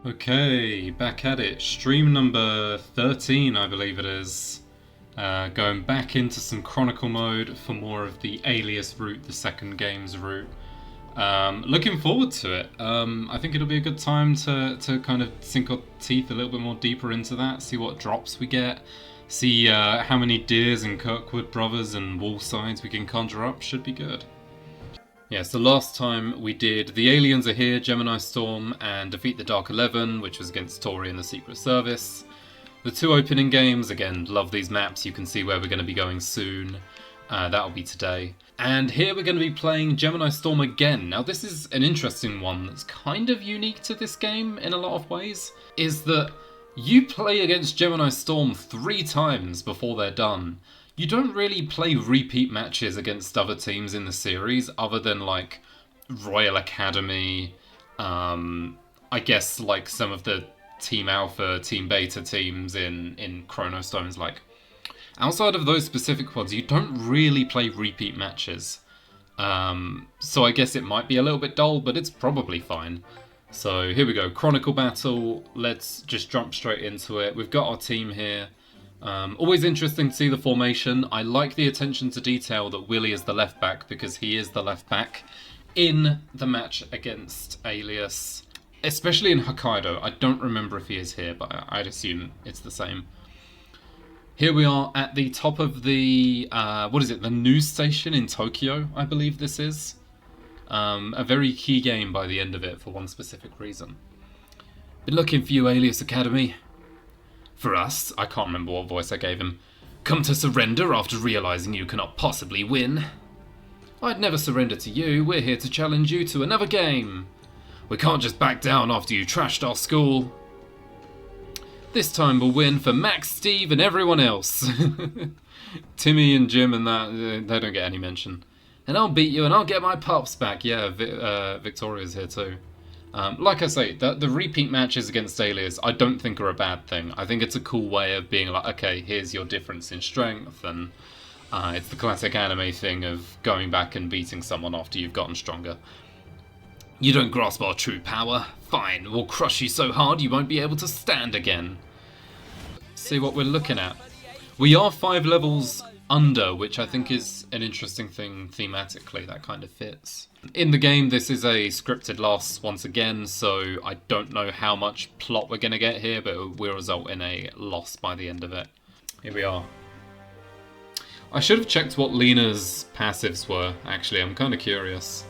Okay, back at it. Stream number 13, I believe it is. Going back into some Chronicle mode for more of the Alias Route, the second game's route. Looking forward to it. I think it'll be a good time to kind of sink our teeth a little bit more deeper into that, see what drops we get, see how many Deers and Kirkwood brothers and Wolfsides we can conjure up. Should be good. Yeah, so last time we did The Aliens Are Here, Gemini Storm, and Defeat the Dark 11, which was against Tori and the Secret Service. The two opening games, again, love these maps, you can see where we're going to be going soon. That'll be today. And here we're going to be playing Gemini Storm again. Now this is an interesting one that's kind of unique to this game in a lot of ways, is that you play against Gemini Storm 3 times before they're done. You don't really play repeat matches against other teams in the series, other than like Royal Academy, I guess like some of the Team Alpha, Team Beta teams in Chrono Stones. Like, outside of those specific ones, you don't really play repeat matches. So I guess it might be a little bit dull, but it's probably fine. So here we go, Chronicle Battle. Let's just jump straight into it. We've got our team here. Always interesting to see the formation. I like the attention to detail that Willie is the left back, because he is the left back in the match against Alias, especially in Hokkaido. I don't remember if he is here, but I'd assume it's the same. Here we are at the top of the, the news station in Tokyo, I believe this is. A very key game by the end of it for one specific reason. Been looking for you, Alias Academy. For us, I can't remember what voice I gave him. Come to surrender after realizing you cannot possibly win. I'd never surrender to you. We're here to challenge you to another game. We can't just back down after you trashed our school. This time we'll win for Max, Steve, and everyone else. Timmy and Jim and that, they don't get any mention. And I'll beat you and I'll get my pups back. Yeah, Victoria's here too. Like I say, the repeat matches against Alias I don't think are a bad thing. I think it's a cool way of being like, okay, here's your difference in strength, and it's the classic anime thing of going back and beating someone after you've gotten stronger. You don't grasp our true power? Fine, we'll crush you so hard you won't be able to stand again. See what we're looking at. We are 5 levels under, which I think is an interesting thing thematically, that kind of fits. In the game, this is a scripted loss once again, so I don't know how much plot we're going to get here, but it will result in a loss by the end of it. Here we are. I should have checked what Lena's passives were, actually, I'm kind of curious.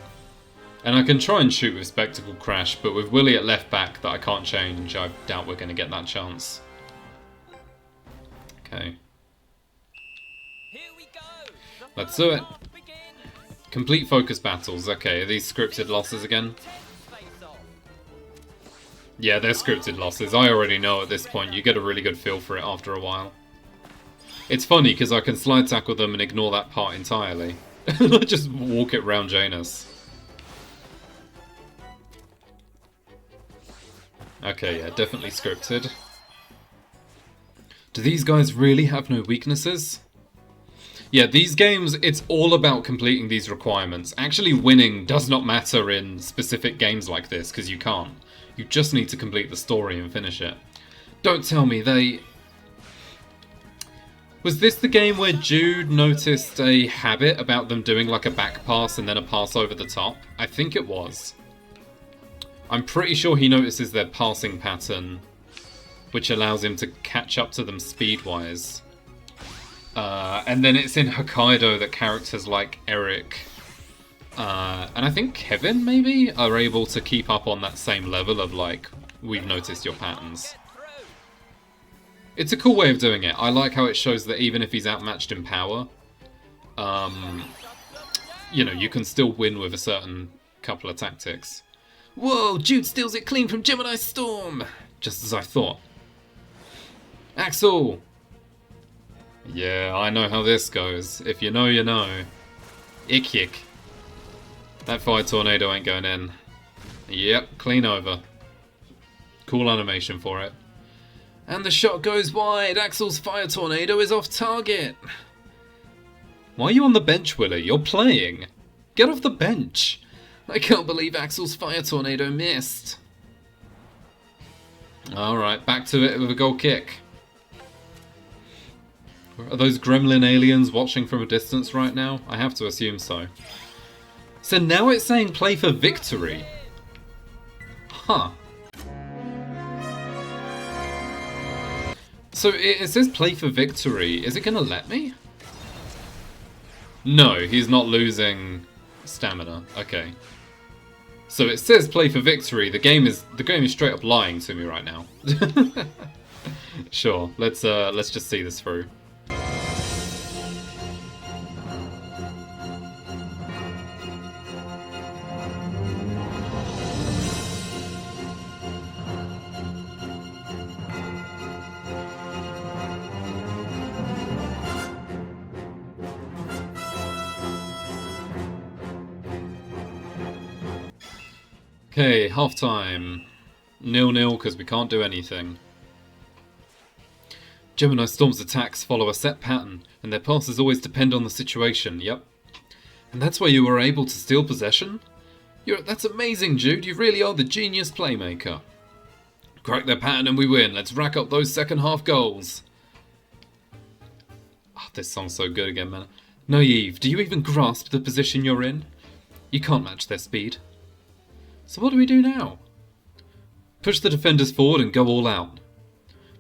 And I can try and shoot with Spectacle Crash, but with Willie at left back that I can't change, I doubt we're going to get that chance. Okay. Let's do it. Complete focus battles. Okay, are these scripted losses again? Yeah, they're scripted losses. I already know at this point. You get a really good feel for it after a while. It's funny because I can slide tackle them and ignore that part entirely. I just walk it round Janus. Okay, yeah, definitely scripted. Do these guys really have no weaknesses? Yeah, these games, it's all about completing these requirements. Actually winning does not matter in specific games like this, because you can't. You just need to complete the story and finish it. Don't tell me they... Was this the game where Jude noticed a habit about them doing like a back pass and then a pass over the top? I think it was. I'm pretty sure he notices their passing pattern, which allows him to catch up to them speed-wise. And then it's in Hokkaido that characters like Eric, and I think Kevin maybe, are able to keep up on that same level of like, we've noticed your patterns. It's a cool way of doing it. I like how it shows that even if he's outmatched in power, you know, you can still win with a certain couple of tactics. Whoa, Jude steals it clean from Gemini Storm! Just as I thought. Axel! Yeah, I know how this goes. If you know, you know. Ick yick. That fire tornado ain't going in. Yep, clean over. Cool animation for it. And the shot goes wide. Axel's fire tornado is off target. Why are you on the bench, Willie? You're playing. Get off the bench. I can't believe Axel's fire tornado missed. Alright, back to it with a goal kick. Are those gremlin aliens watching from a distance right now? I have to assume so. So now it's saying play for victory. Huh. So it says play for victory. Is it going to let me? No, he's not losing stamina. Okay. So it says play for victory. The game is straight up lying to me right now. Sure. Let's just see this through. Okay, half-time. 0-0 because we can't do anything. Gemini Storm's attacks follow a set pattern, and their passes always depend on the situation, yep. And that's why you were able to steal possession? That's amazing, Jude, you really are the genius playmaker. Crack their pattern and we win, let's rack up those second half goals. Oh, this song's so good again, man. Naive, do you even grasp the position you're in? You can't match their speed. So what do we do now? Push the defenders forward and go all out.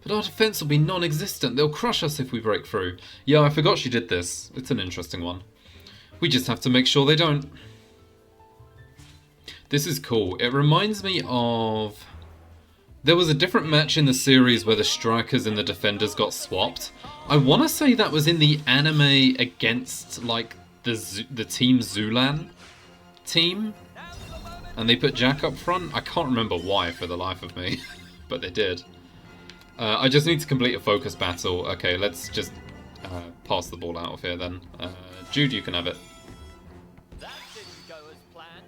But our defence will be non-existent. They'll crush us if we break through. Yeah, I forgot she did this. It's an interesting one. We just have to make sure they don't. This is cool. It reminds me of... There was a different match in the series where the strikers and the defenders got swapped. I want to say that was in the anime against, like, the Team Zulan team. And they put Jack up front. I can't remember why for the life of me, but they did. I just need to complete a focus battle. Okay, let's just pass the ball out of here then. Jude, you can have it. That didn't go as planned.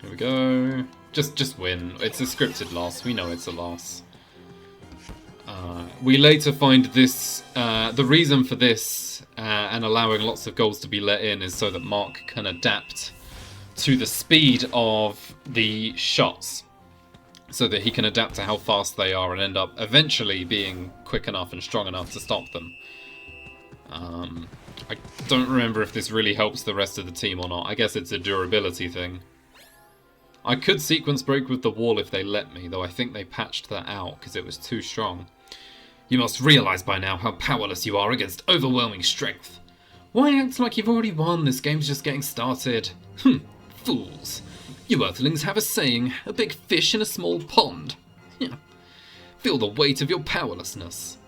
Here we go. Just win. It's a scripted loss. We know it's a loss. We later find this... the reason for this and allowing lots of goals to be let in is so that Mark can adapt to the speed of the shots, so that he can adapt to how fast they are and end up eventually being quick enough and strong enough to stop them. I don't remember if this really helps the rest of the team or not. I guess it's a durability thing. I could sequence break with the wall if they let me, though I think they patched that out because it was too strong. You must realise by now how powerless you are against overwhelming strength. Why act like you've already won? This game's just getting started. Fools. You Earthlings have a saying, a big fish in a small pond. Feel the weight of your powerlessness.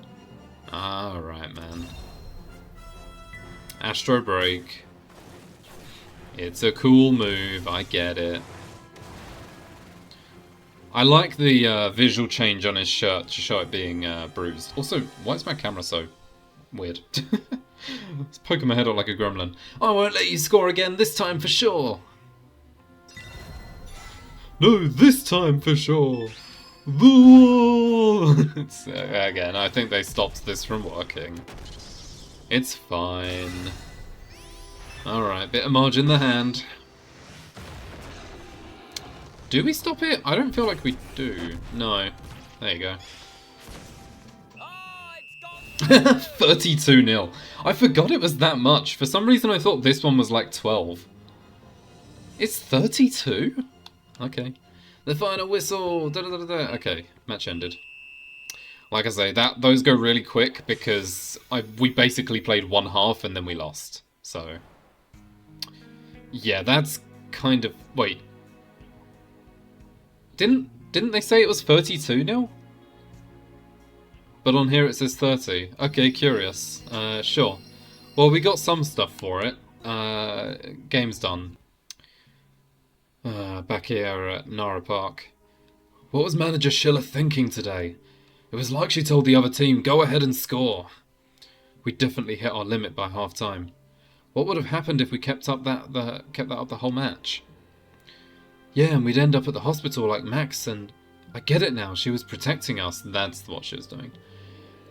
Alright, man. Astro Break. It's a cool move, I get it. I like the visual change on his shirt to show it being bruised. Also, why is my camera so weird? It's poking my head out like a gremlin. I won't let you score again, this time for sure. No, this time for sure. The wall. It's, again, I think they stopped this from working. It's fine. Alright, bit of margin in the hand. Do we stop it? I don't feel like we do. No. There you go. 32-0. I forgot it was that much. For some reason I thought this one was like 12. It's 32? Okay. The final whistle. Da, da, da, da. Okay, match ended. Like I say, those go really quick because we basically played one half and then we lost. So, yeah, that's kind of... Wait. Didn't they say it was 32-0? But on here it says 30. Okay, curious. Sure. Well, we got some stuff for it. Game's done. Back here at Nara Park. What was manager Schiller thinking today? It was like she told the other team, go ahead and score. We definitely hit our limit by half time. What would have happened if we kept that up the whole match? Yeah, and we'd end up at the hospital like Max, and I get it now, she was protecting us, that's what she was doing.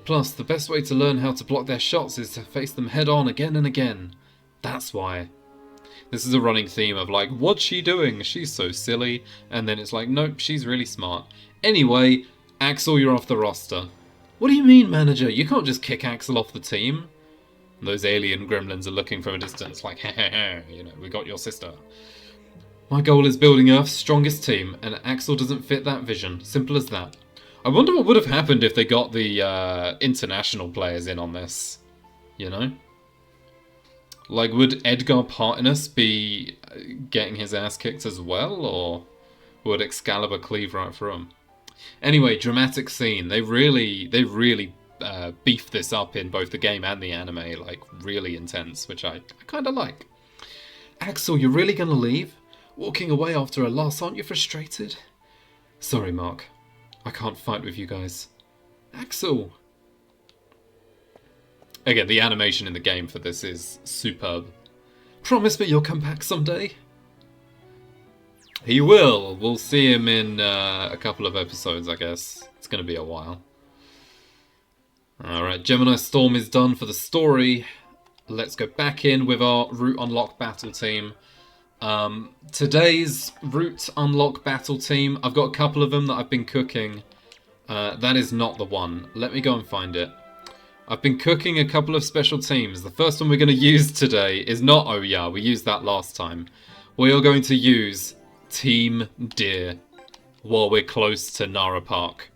Plus, the best way to learn how to block their shots is to face them head on again and again. That's why. This is a running theme of like, what's she doing? She's so silly. And then it's like, nope, she's really smart. Anyway, Axel, you're off the roster. What do you mean, manager? You can't just kick Axel off the team. Those alien gremlins are looking from a distance like, heh, you know, we got your sister. My goal is building Earth's strongest team, and Axel doesn't fit that vision. Simple as that. I wonder what would have happened if they got the international players in on this. You know? Like, would Edgar Partinus be getting his ass kicked as well, or would Excalibur cleave right through him? Anyway, dramatic scene. They really beefed this up in both the game and the anime, like, really intense, which I kind of like. Axel, you're really gonna leave? Walking away after a loss, aren't you frustrated? Sorry, Mark. I can't fight with you guys. Axel! Again, the animation in the game for this is superb. Promise me you'll come back someday? He will. We'll see him in a couple of episodes, I guess. It's going to be a while. Alright, Gemini Storm is done for the story. Let's go back in with our Route Unlock battle team. Today's Route Unlock battle team, I've got a couple of them that I've been cooking. That is not the one. Let me go and find it. I've been cooking a couple of special teams. The first one we're going to use today is not Oya. We used that last time. We are going to use Team Deer while we're close to Nara Park.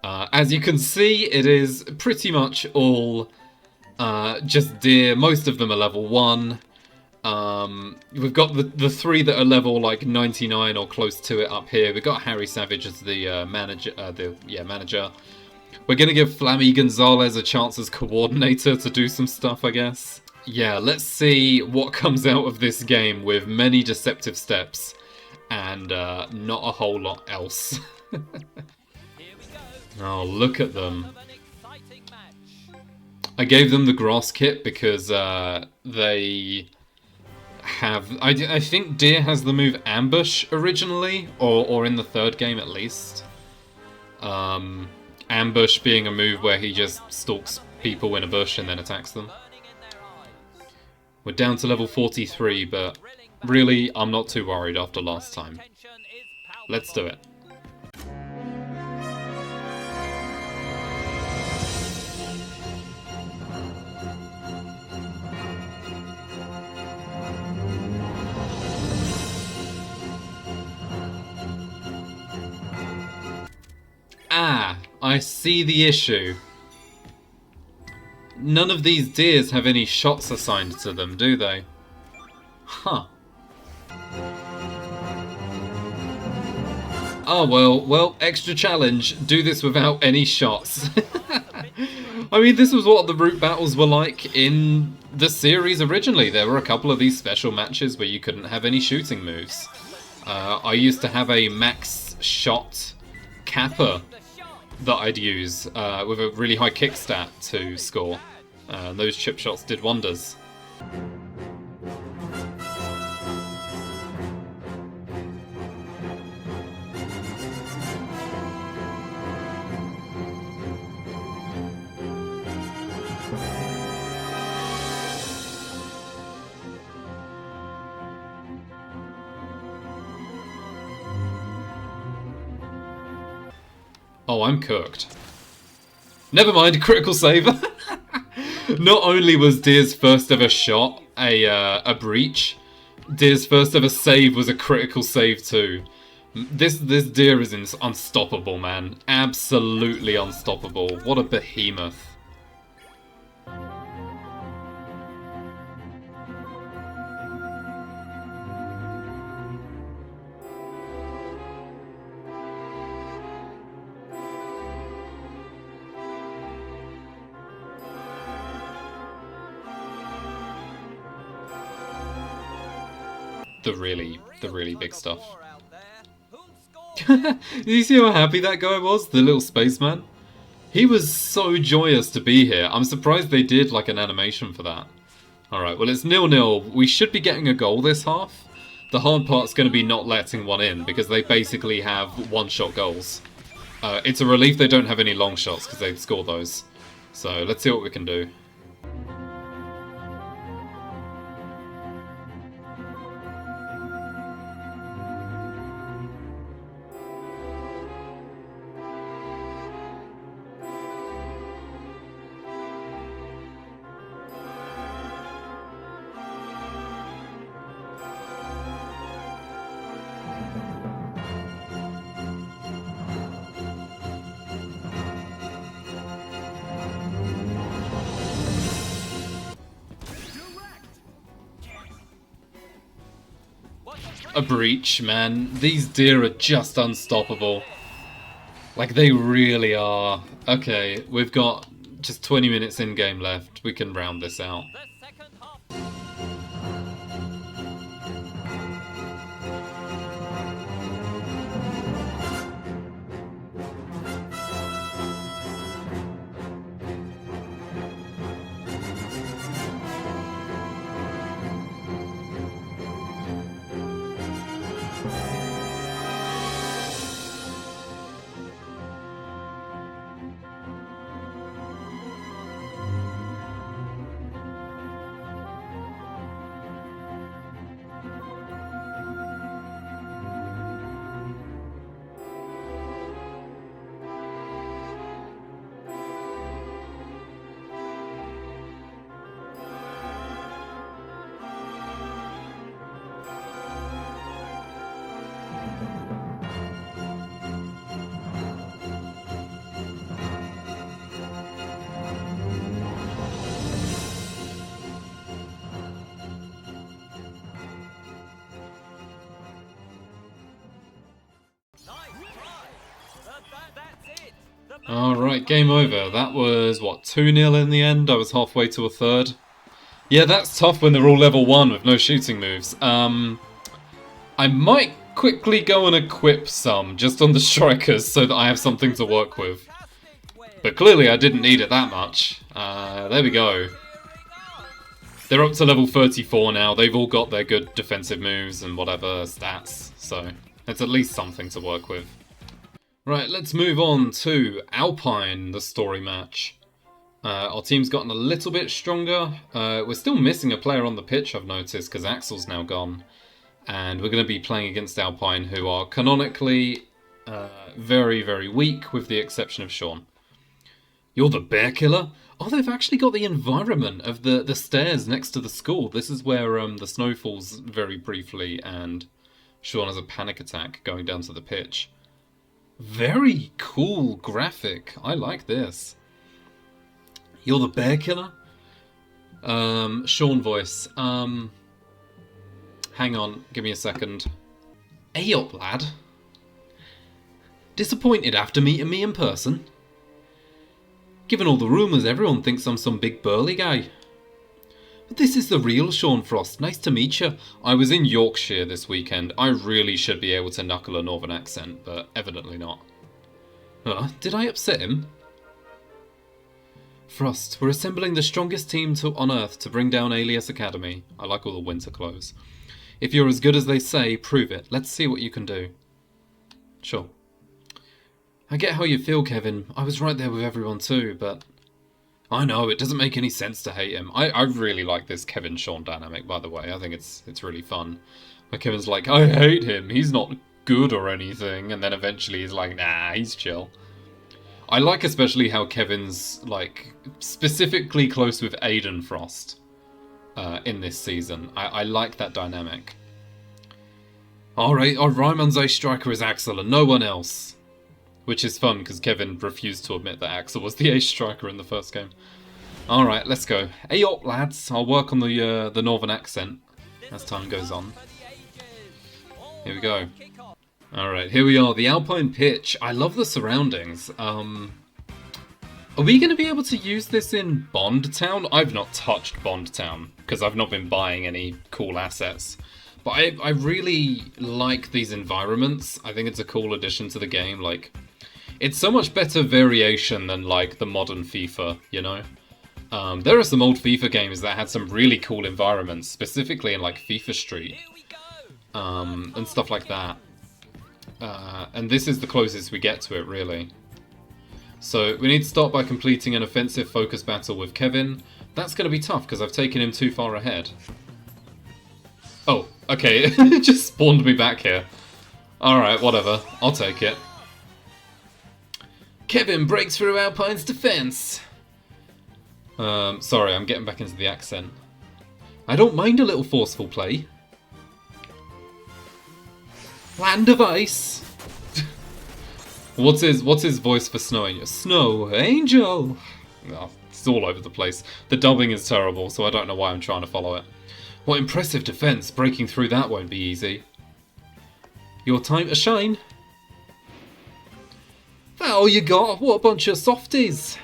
As you can see, it is pretty much all just deer. Most of them are level 1. We've got the 3 that are level like 99 or close to it up here. We've got Harry Savage as the manager. Manager. We're going to give Flammy Gonzalez a chance as coordinator to do some stuff, I guess. Yeah, let's see what comes out of this game with many deceptive steps and not a whole lot else. Oh, look at them. I gave them the grass kit because they have... I think Deer has the move Ambush originally, or in the third game at least. Ambush being a move where he just stalks people in a bush and then attacks them. We're down to level 43, but really, I'm not too worried after last time. Let's do it. Ah, I see the issue. None of these deers have any shots assigned to them, do they? Huh. Oh well, extra challenge. Do this without any shots. I mean, this was what the route battles were like in the series originally. There were a couple of these special matches where you couldn't have any shooting moves. I used to have a max shot Kappa that I'd use with a really high kick stat to score. Those chip shots did wonders. Oh, I'm cooked. Never mind, critical save. Not only was Deer's first ever shot a breach, Deer's first ever save was a critical save too. This Deer is unstoppable, man. Absolutely unstoppable. What a behemoth. The really big stuff. Did you see how happy that guy was? The little spaceman? He was so joyous to be here. I'm surprised they did like an animation for that. Alright, well it's 0-0. We should be getting a goal this half. The hard part's going to be not letting one in because they basically have one-shot goals. It's a relief they don't have any long shots because they'd score those. So let's see what we can do. a breach, man. These deer are just unstoppable. Like, they really are. Okay, we've got just 20 minutes in-game left. We can round this out. The second half. That's it. Alright, game over. That was, what, 2-0 in the end? I was halfway to a third. Yeah, that's tough when they're all level 1 with no shooting moves. I might quickly go and equip some, just on the strikers, so that I have something to work with. But clearly I didn't need it that much. There we go. They're up to level 34 now. They've all got their good defensive moves and whatever stats, so it's at least something to work with. Right, let's move on to Alpine, the story match. Our team's gotten a little bit stronger. We're still missing a player on the pitch, I've noticed, because Axel's now gone. And we're going to be playing against Alpine, who are canonically very, very weak, with the exception of Sean. You're the bear killer? Oh, they've actually got the environment of the stairs next to the school. This is where the snow falls very briefly, and Sean has a panic attack going down to the pitch. Very cool graphic. I like this. You're the bear killer? Sean voice. Hang on, give me a second. Hey up, lad. Disappointed after meeting me in person? Given all the rumours, everyone thinks I'm some big burly guy. But this is the real Sean Frost. Nice to meet you. I was in Yorkshire this weekend. I really should be able to knuckle a northern accent, but evidently not. Did I upset him? Frost, we're assembling the strongest team on Earth to bring down Alius Academy. I like all the winter clothes. If you're as good as they say, prove it. Let's see what you can do. Sure. I get how you feel, Kevin. I was right there with everyone too, but... I know, it doesn't make any sense to hate him. I really like this Kevin-Sean dynamic, by the way. I think it's really fun. Where Kevin's like, I hate him, he's not good or anything, and then eventually he's like, nah, he's chill. I like especially how Kevin's, like, specifically close with Aiden Frost in this season. I like that dynamic. Alright, our Ryman's ace striker is Axel and no one else. Which is fun, because Kevin refused to admit that Axel was the ace striker in the first game. Alright, let's go. Hey up, lads. I'll work on the northern accent as time goes on. Here we go. Alright, here we are. The Alpine pitch. I love the surroundings. Are we going to be able to use this in Bond Town? I've not touched Bond Town, because I've not been buying any cool assets. But I really like these environments. I think it's a cool addition to the game. Like, it's so much better variation than, like, the modern FIFA, you know? There are some old FIFA games that had some really cool environments, specifically in, like, FIFA Street. And stuff like that. And this is the closest we get to it, really. So, we need to start by completing an offensive focus battle with Kevin. That's going to be tough, because I've taken him too far ahead. Oh, okay, it just spawned me back here. Alright, whatever. I'll take it. Kevin breaks through Alpine's defense. Sorry, I'm getting back into the accent. I don't mind a little forceful play. Land of ice. What's his voice for snowing? Snow angel. Oh, it's all over the place. The dubbing is terrible, so I don't know why I'm trying to follow it. What impressive defense. Breaking through that won't be easy. Your time to shine. That all you got? What a bunch of softies.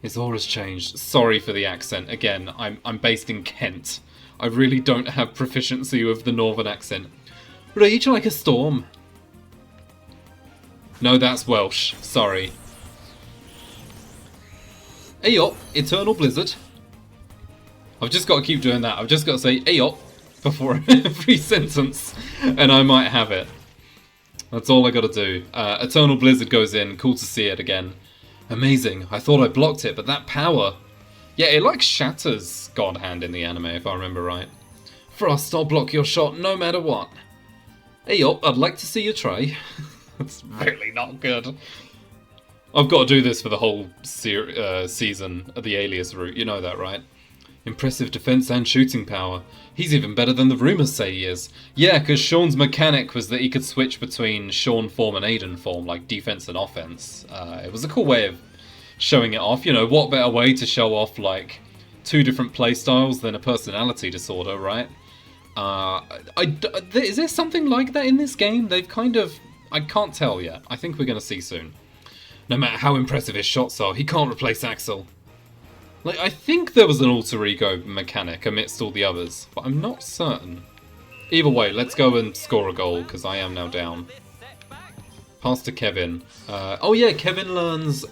His aura's changed. Sorry for the accent. Again, I'm based in Kent. I really don't have proficiency with the northern accent. Rage like a storm. No, that's Welsh. Sorry. Hey up, Eternal Blizzard. I've just got to keep doing that. I've just got to say hey up before every sentence, and I might have it. That's all I got to do. Eternal Blizzard goes in. Cool to see it again. Amazing. I thought I blocked it, but that power... Yeah, it like shatters God Hand in the anime, if I remember right. Frost, I'll block your shot no matter what. Hey up, I'd like to see you try. That's really not good. I've got to do this for the whole season of the Alius Route. You know that, right? Impressive defense and shooting power. He's even better than the rumors say he is. Yeah, because Sean's mechanic was that he could switch between Sean form and Aiden form, like defense and offense. It was a cool way of showing it off. You know, what better way to show off, like, two different playstyles than a personality disorder, right? Is there something like that in this game? They've kind of... I can't tell yet. I think we're going to see soon. No matter how impressive his shots are, he can't replace Axel. Like, I think there was an alter ego mechanic amidst all the others, but I'm not certain. Either way, let's go and score a goal, because I am now down. Pass to Kevin. Oh yeah, Kevin learns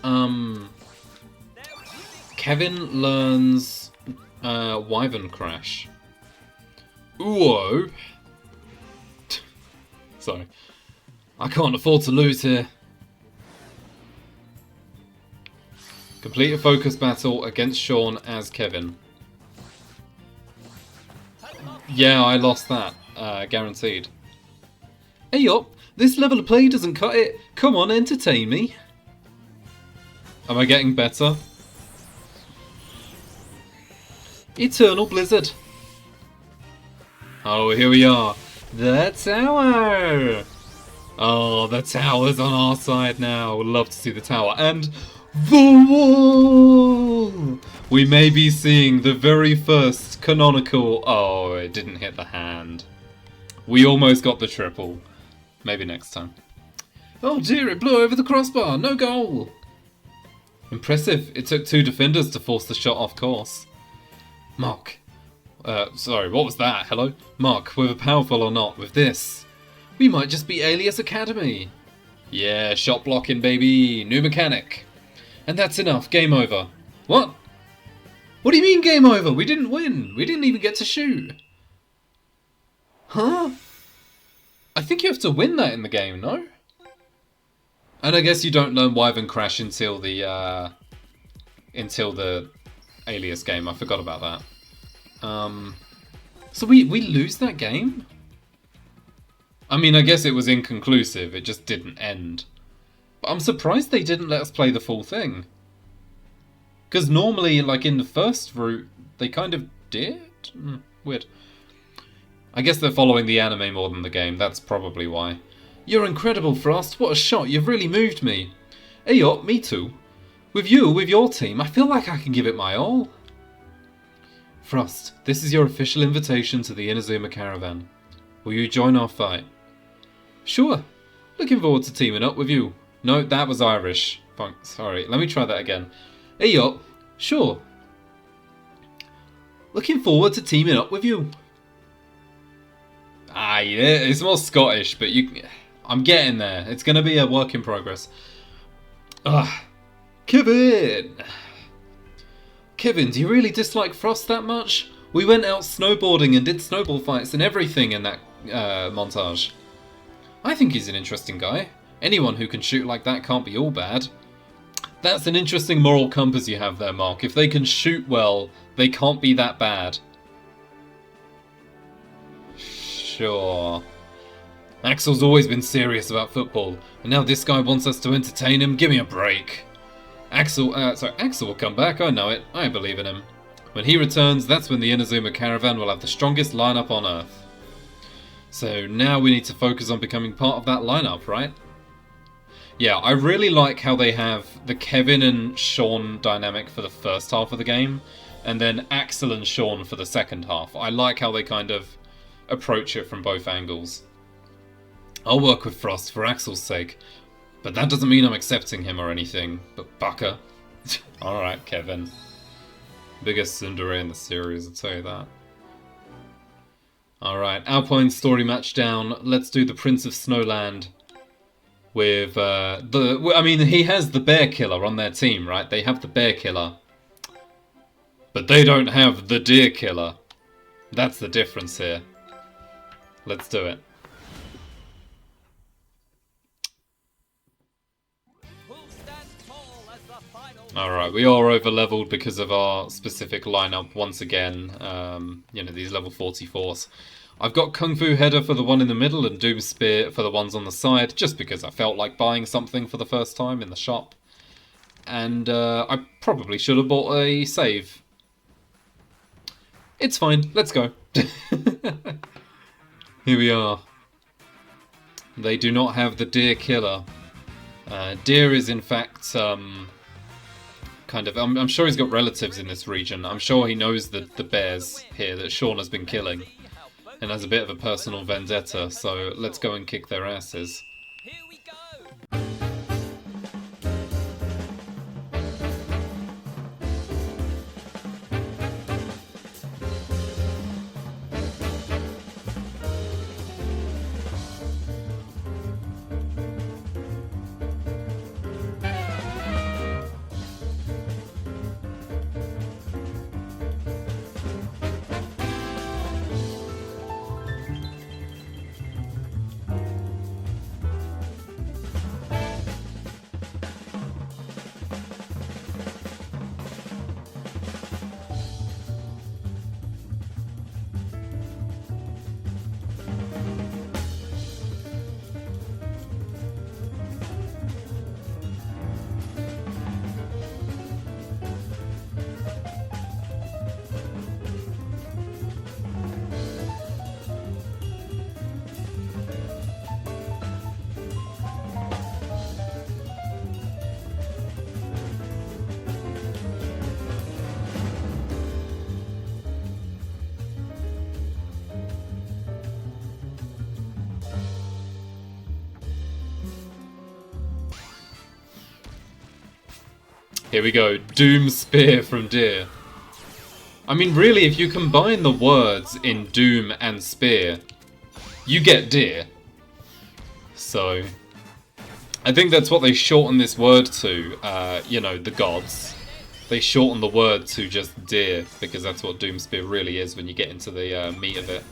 Wyvern Crash. Ooh. Sorry. I can't afford to lose here. Complete a focus battle against Sean as Kevin. Yeah, I lost that. Guaranteed. Hey up, this level of play doesn't cut it. Come on, entertain me. Am I getting better? Eternal Blizzard. Oh, here we are. The tower. Oh, the tower's on our side now. Would love to see the tower. And... the wall! We may be seeing the very first canonical... Oh, it didn't hit the hand. We almost got the triple. Maybe next time. Oh dear, it blew over the crossbar. No goal! Impressive. It took two defenders to force the shot off course. Mark. Sorry, what was that? Hello? Mark, whether powerful or not, with this, we might just be Alias Academy. Yeah, shot blocking, baby. New mechanic. And that's enough. Game over. What? What do you mean game over? We didn't win. We didn't even get to shoot. Huh? I think you have to win that in the game, no? And I guess you don't learn Wyvern Crash until the Alias game. I forgot about that. So we lose that game? I mean, I guess it was inconclusive. It just didn't end. But I'm surprised they didn't let us play the full thing. Because normally, like in the first route, they kind of did? Weird. I guess they're following the anime more than the game. That's probably why. You're incredible, Frost. What a shot. You've really moved me. Hey, up, me too. With you, with your team, I feel like I can give it my all. Frost, this is your official invitation to the Inazuma Caravan. Will you join our fight? Sure. Looking forward to teaming up with you. No, that was Irish. Sorry, let me try that again. Hey up. Sure. Looking forward to teaming up with you. Ah, yeah, it's more Scottish, but I'm getting there. It's going to be a work in progress. Kevin! Kevin, do you really dislike Frost that much? We went out snowboarding and did snowball fights and everything in that montage. I think he's an interesting guy. Anyone who can shoot like that can't be all bad. That's an interesting moral compass you have there, Mark. If they can shoot well, they can't be that bad. Sure. Axel's always been serious about football, and now this guy wants us to entertain him? Give me a break. Axel will come back, I know it. I believe in him. When he returns, that's when the Inazuma Caravan will have the strongest lineup on Earth. So now we need to focus on becoming part of that lineup, right? Yeah, I really like how they have the Kevin and Sean dynamic for the first half of the game, and then Axel and Sean for the second half. I like how they kind of approach it from both angles. I'll work with Frost for Axel's sake, but that doesn't mean I'm accepting him or anything. But Baka. Alright, Kevin. Biggest tsundere in the series, I'll tell you that. Alright, Alpine story match down. Let's do the Prince of Snowland with I mean, he has the Bear Killer on their team, right? They have the Bear Killer. But they don't have the Deer Killer. That's the difference here. Let's do it. Alright, we are over leveled because of our specific lineup once again. You know, these level 44s. I've got Kung Fu Header for the one in the middle and Doom Spear for the ones on the side, just because I felt like buying something for the first time in the shop. And I probably should have bought a save. It's fine, let's go. Here we are. They do not have the Deer Killer. Deer is in fact kind of... I'm sure he's got relatives in this region. I'm sure he knows the bears here that Sean has been killing. And has a bit of a personal vendetta, so let's go and kick their asses. Here we go. Here we go, Doom Spear from Deer. I mean, really, if you combine the words in Doom and Spear, you get Deer. So, I think that's what they shorten this word to, you know, the gods. They shorten the word to just Deer, because that's what Doom Spear really is when you get into the meat of it.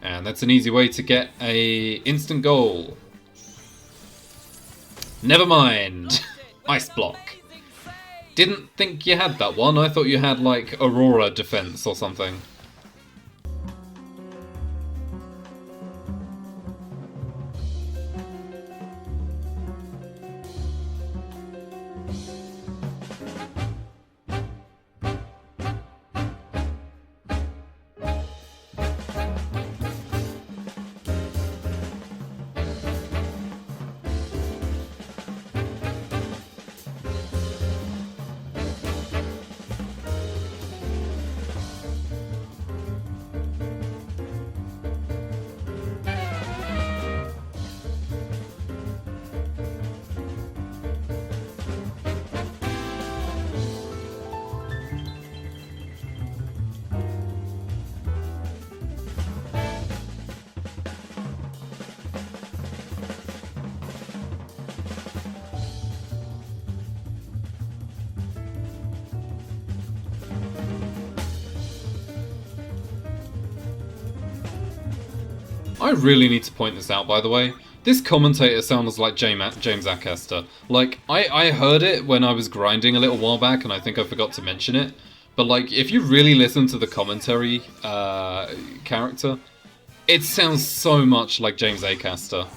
And that's an easy way to get a instant goal. Never mind. Ice block. Didn't think you had that one. I thought you had, like, Aurora defense or something. I really need to point this out, by the way. This commentator sounds like James Acaster. Like, I heard it when I was grinding a little while back, and I think I forgot to mention it. But, like, if you really listen to the commentary character, it sounds so much like James Acaster.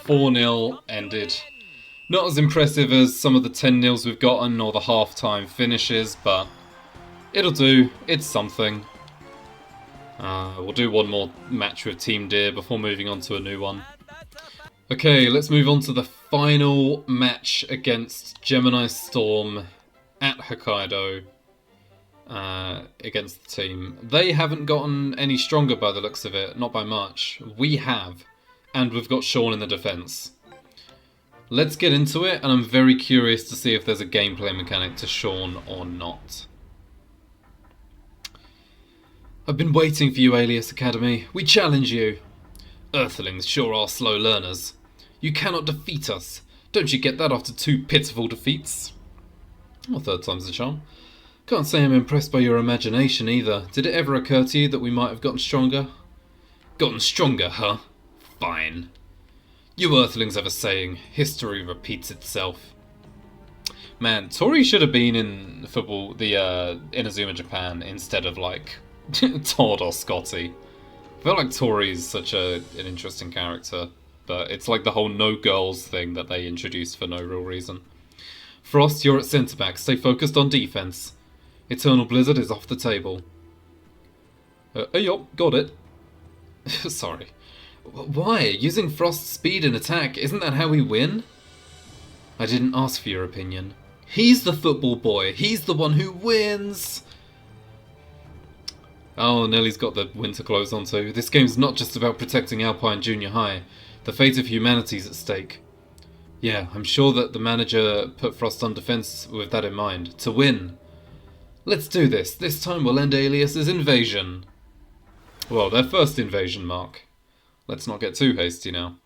4-0 ended. Not as impressive as some of the 10-0s we've gotten or the half-time finishes, but it'll do. It's something. We'll do one more match with Team Deer before moving on to a new one. Okay, let's move on to the final match against Gemini Storm at Hokkaido. Against the team. They haven't gotten any stronger by the looks of it, not by much. We have, and we've got Sean in the defense. Let's get into it, and I'm very curious to see if there's a gameplay mechanic to Sean or not. I've been waiting for you, Alius Academy. We challenge you. Earthlings sure are slow learners. You cannot defeat us. Don't you get that after 2 pitiful defeats? Well, 3rd time's the charm. Can't say I'm impressed by your imagination either. Did it ever occur to you that we might have gotten stronger? Gotten stronger, huh? Fine. You Earthlings have a saying, history repeats itself. Man, Tori should have been in football, the Inazuma Japan, instead of like Todd or Scotty. I feel like Tori's such an interesting character, but it's like the whole no girls thing that they introduced for no real reason. Frost, you're at centre back. Stay focused on defence. Eternal Blizzard is off the table. Yup, got it. Sorry. Why? Using Frost's speed and attack, isn't that how we win? I didn't ask for your opinion. He's the football boy. He's the one who wins. Oh, Nellie's got the winter clothes on too. This game's not just about protecting Alpine Junior High. The fate of humanity's at stake. Yeah, I'm sure that the manager put Frost on defence with that in mind. To win. Let's do this. This time we'll end Alias's invasion. Well, their first invasion, Mark. Let's not get too hasty now.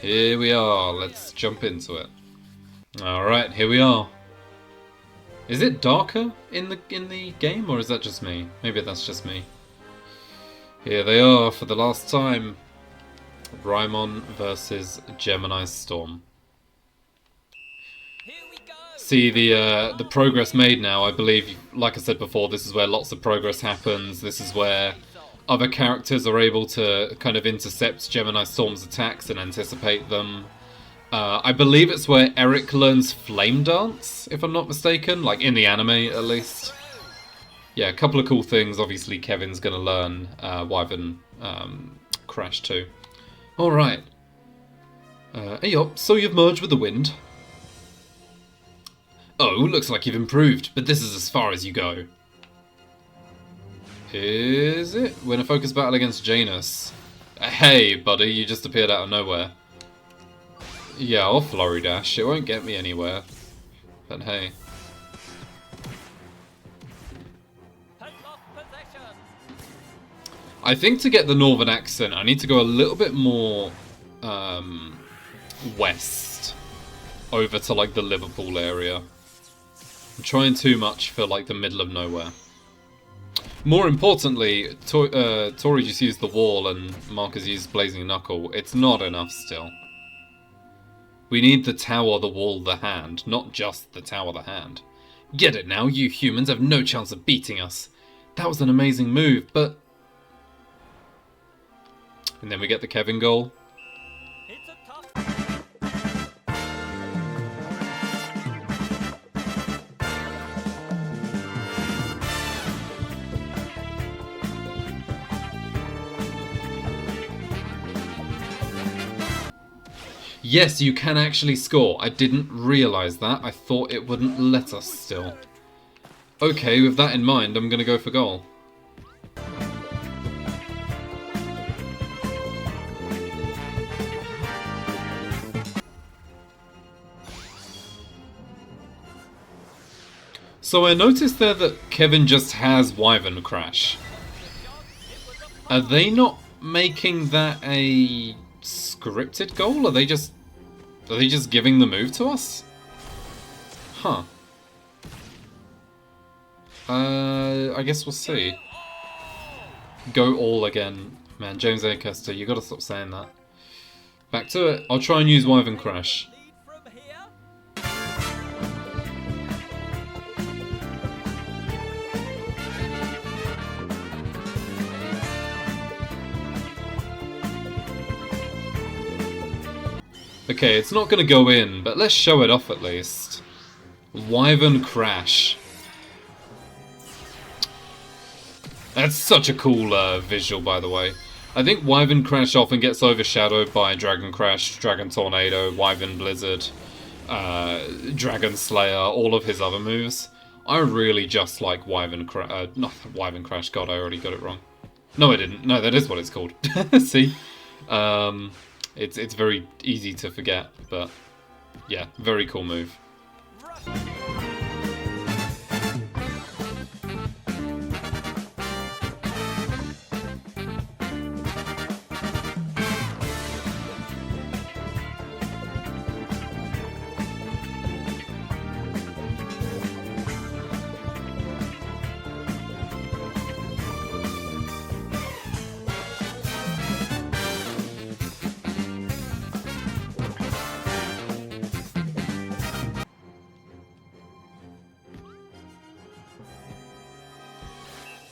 Here we are. Let's jump into it. Alright, here we are. Is it darker in the game, or is that just me? Maybe that's just me. Here they are for the last time. Raimon versus Gemini Storm. See the progress made now. I believe, like I said before, this is where lots of progress happens. This is where other characters are able to kind of intercept Gemini Storm's attacks and anticipate them. I believe it's where Eric learns Flame Dance, if I'm not mistaken, like in the anime at least. Yeah, a couple of cool things. Obviously, Kevin's going to learn Wyvern Crash too. Alright. Hey up, so you've merged with the wind. Oh, looks like you've improved, but this is as far as you go. Is it? Win a focus battle against Janus. Hey, buddy, you just appeared out of nowhere. Yeah, I'll Flurry Dash. It won't get me anywhere. But hey. I think to get the northern accent, I need to go a little bit more west. Over to like the Liverpool area. I'm trying too much for like the middle of nowhere. More importantly, Tori just used the wall and Marcus used Blazing Knuckle. It's not enough still. We need the tower, the wall, the hand, not just the tower, the hand. Get it now, you humans have no chance of beating us. That was an amazing move, but... And then we get the Kevin goal. Yes, you can actually score. I didn't realise that. I thought it wouldn't let us still. Okay, with that in mind, I'm going to go for goal. So I noticed there that Kevin just has Wyvern Crash. Are they not making that a scripted goal? Are they just giving the move to us? Huh. I guess we'll see. Go all again. Man, James Acaster, you gotta stop saying that. Back to it. I'll try and use Wyvern Crash. Okay, it's not going to go in, but let's show it off at least. Wyvern Crash. That's such a cool visual, by the way. I think Wyvern Crash often gets overshadowed by Dragon Crash, Dragon Tornado, Wyvern Blizzard, Dragon Slayer, all of his other moves. I really just like Wyvern Crash. Not Wyvern Crash, god, I already got it wrong. No, I didn't. No, that is what it's called. See? It's very easy to forget, but yeah, very cool move.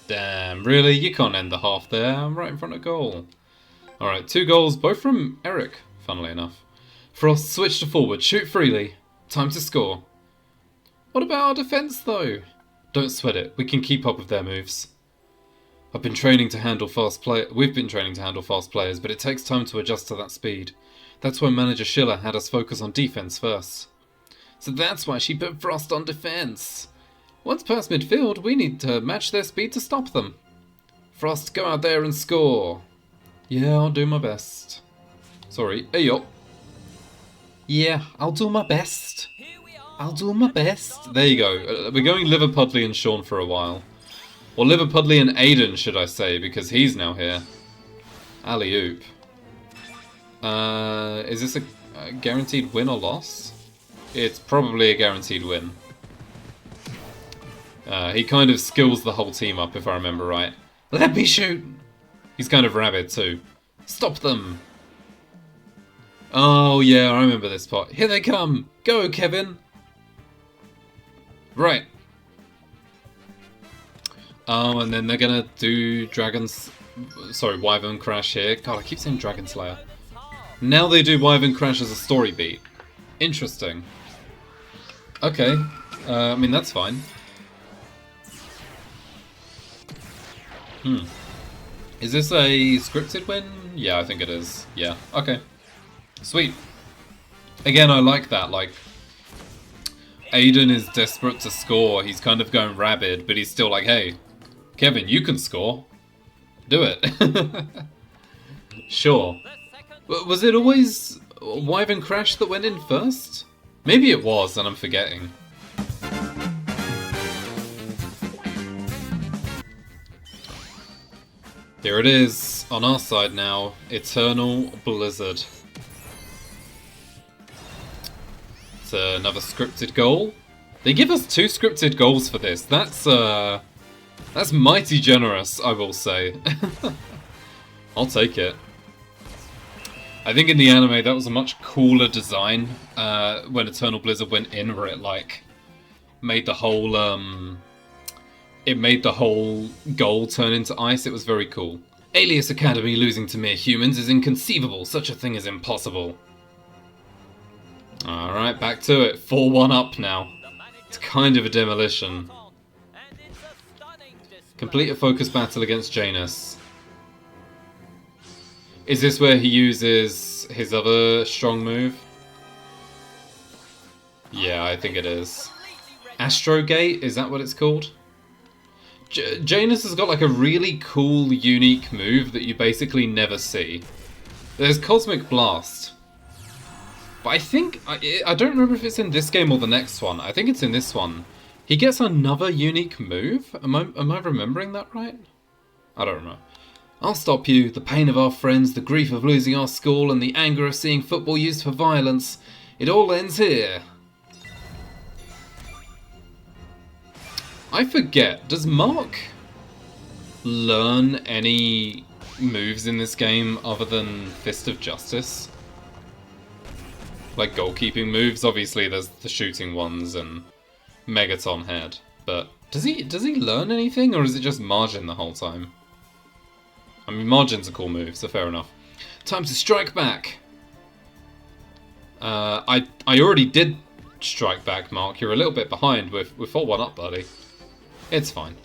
Damn, really? You can't end the half there. I'm right in front of goal. Alright, 2 goals, both from Eric, funnily enough. Frost, switch to forward, shoot freely. Time to score. What about our defence, though? Don't sweat it, we can keep up with their moves. We've been training to handle fast players, but it takes time to adjust to that speed. That's why Manager Schiller had us focus on defence first. So that's why she put Frost on defence. Once past midfield, we need to match their speed to stop them. Frost, go out there and score. Yeah, I'll do my best. Sorry, ayo. Yeah, I'll do my best. I'll do my best. There you go. We're going Liverpudley and Sean for a while. Or Liverpudley and Aiden, should I say, because he's now here. Alley-oop. Is this a guaranteed win or loss? It's probably a guaranteed win. He kind of skills the whole team up, if I remember right. Let me shoot! He's kind of rabid, too. Stop them! Oh, yeah, I remember this part. Here they come! Go, Kevin! Right. Oh, and then they're gonna do Wyvern Crash here. God, I keep saying Dragon Slayer. Now they do Wyvern Crash as a story beat. Interesting. Okay. I mean, that's fine. Is this a scripted win? Yeah, I think it is. Yeah, okay. Sweet. Again, I like that, like, Aiden is desperate to score, he's kind of going rabid, but he's still like, hey, Kevin, you can score. Do it. Sure. Was it always Wyvern Crash that went in first? Maybe it was, and I'm forgetting. Here it is, on our side now, Eternal Blizzard. It's another scripted goal. They give us 2 scripted goals for this. That's mighty generous, I will say. I'll take it. I think in the anime that was a much cooler design when Eternal Blizzard went in, where it like made the whole goal turn into ice. It was very cool. Alius Academy losing to mere humans is inconceivable. Such a thing is impossible. Alright, back to it. 4-1 up now. It's kind of a demolition. Complete a focus battle against Janus. Is this where he uses his other strong move? Yeah, I think it is. Astrogate, is that what it's called? Janus has got like a really cool, unique move that you basically never see. There's Cosmic Blast. But I think, I don't remember if it's in this game or the next one. I think it's in this one. He gets another unique move? Am I remembering that right? I don't remember. I'll stop you. The pain of our friends, the grief of losing our school, and the anger of seeing football used for violence. It all ends here. I forget, does Mark learn any moves in this game other than Fist of Justice? Like goalkeeping moves? Obviously there's the shooting ones and Megaton Head, but does he learn anything, or is it just Margin the whole time? I mean, Margin's a cool move, so fair enough. Time to strike back! I already did strike back, Mark. You're a little bit behind. We're 4-1 up, buddy. It's fine.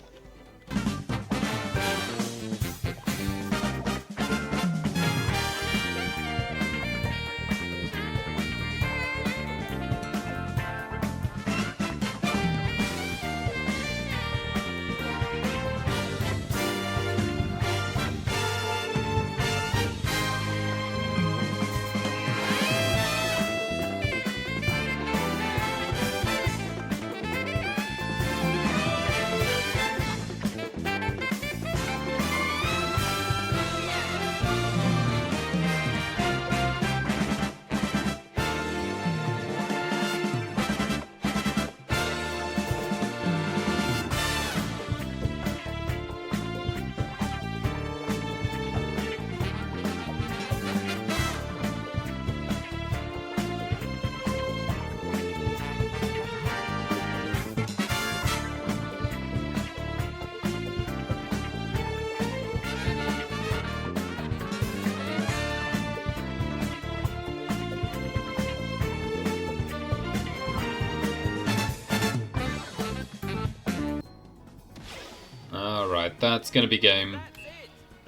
Alright, that's gonna be game.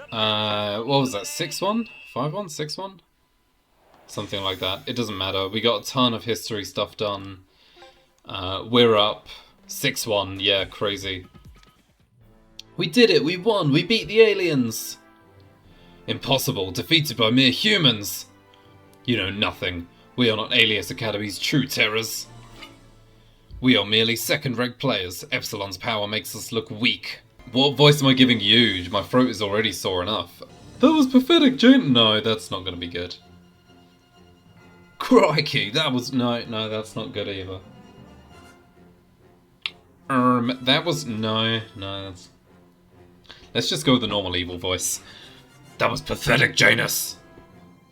What was that, 6-1? 5-1? 6-1? Something like that. It doesn't matter. We got a ton of history stuff done. We're up. 6-1, yeah, crazy. We did it, we won, we beat the aliens! Impossible, defeated by mere humans! You know nothing. We are not Alias Academy's true terrors. We are merely second-rank players. Epsilon's power makes us look weak. What voice am I giving you? My throat is already sore enough. That was pathetic, Jane. No, that's not going to be good. Crikey, that was... No, that's not good either. That was... No, that's... Let's just go with the normal evil voice. That was pathetic, Janus.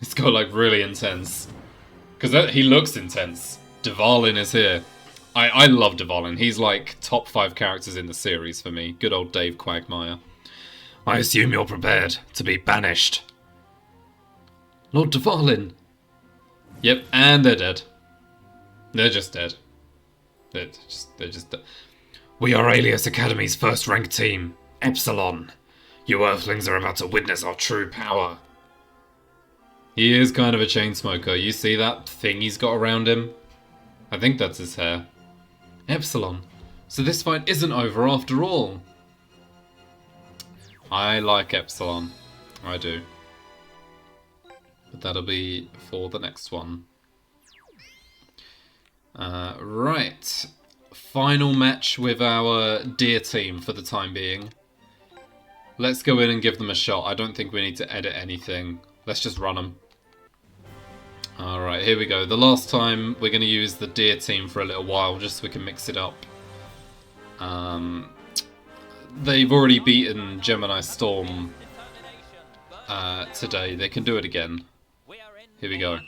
It's got, like, really intense. Because he looks intense. Dvalin is here. I love Dvalin. He's like top 5 characters in the series for me. Good old Dave Quagmire. I assume you're prepared to be banished. Lord Dvalin. Yep, and they're dead. They're just dead. They're just dead. We are Alias Academy's first-ranked team, Epsilon. You Earthlings are about to witness our true power. He is kind of a chain smoker. You see that thing he's got around him? I think that's his hair. Epsilon. So this fight isn't over after all. I like Epsilon. I do. But that'll be for the next one. Right. Final match with our dear team for the time being. Let's go in and give them a shot. I don't think we need to edit anything. Let's just run them. Alright, here we go. The last time we're going to use the deer team for a little while, just so we can mix it up. They've already beaten Gemini Storm today. They can do it again. Here we go.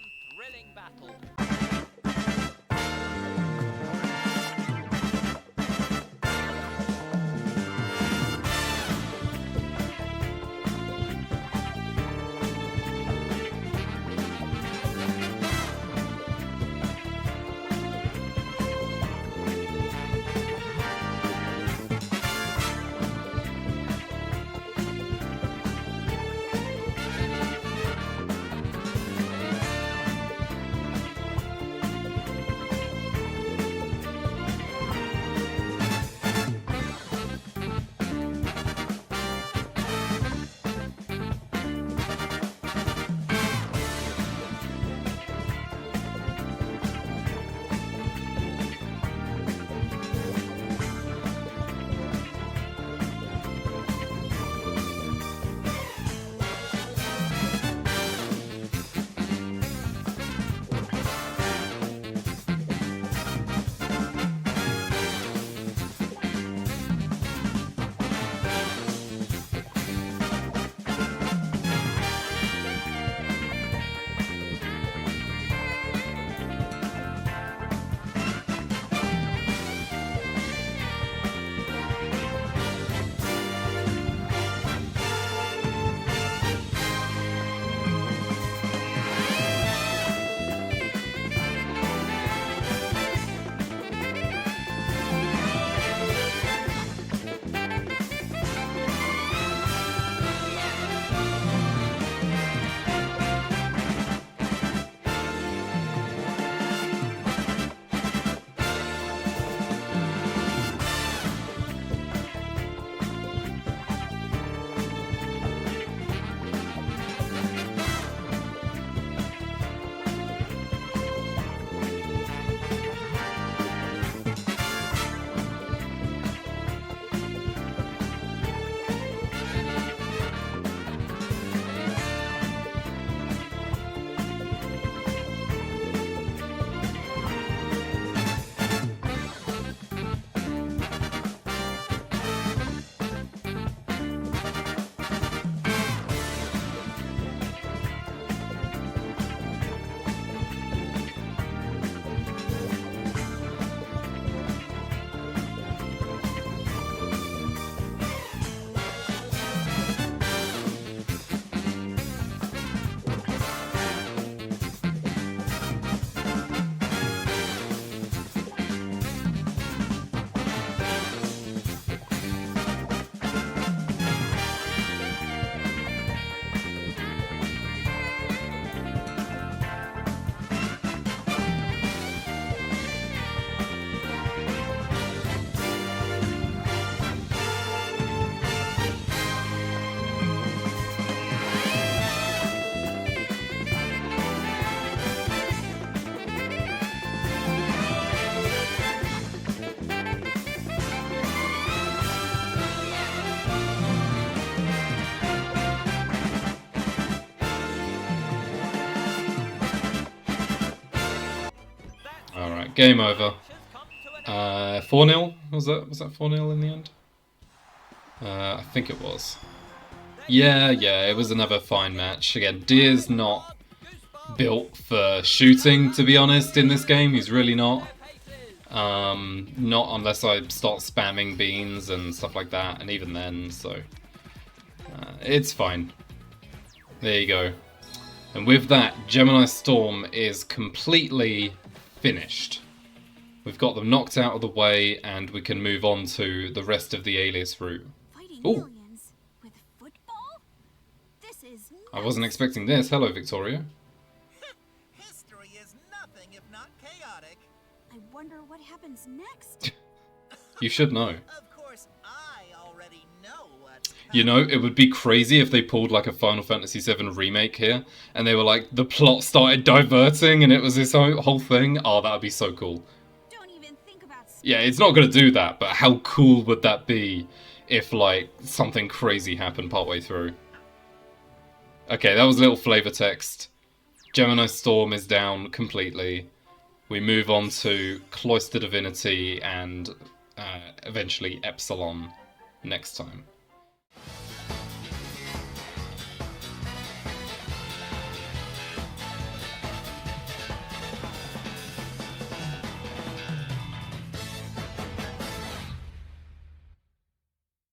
game over. 4-0? Was that 4-0 in the end? I think it was. Yeah, it was another fine match. Again, Deer's not built for shooting, to be honest, in this game. He's really not. Not unless I start spamming beans and stuff like that, and even then, so... it's fine. There you go. And with that, Gemini Storm is completely finished. We've got them knocked out of the way, and we can move on to the rest of the Alius Route. Ooh! With football? This is nuts. I wasn't expecting this. Hello, Victoria. History is nothing if not chaotic. I wonder what happens next. You should know. Of course, I already know what's You know, it would be crazy if they pulled like a Final Fantasy VII remake here, and they were like, the plot started diverting, and it was this whole thing. Oh, that would be so cool. Don't even think about Yeah, it's not going to do that, but how cool would that be if, like, something crazy happened partway through? Okay, that was a little flavor text. Gemini Storm is down completely. We move on to Cloister Divinity and eventually Epsilon next time.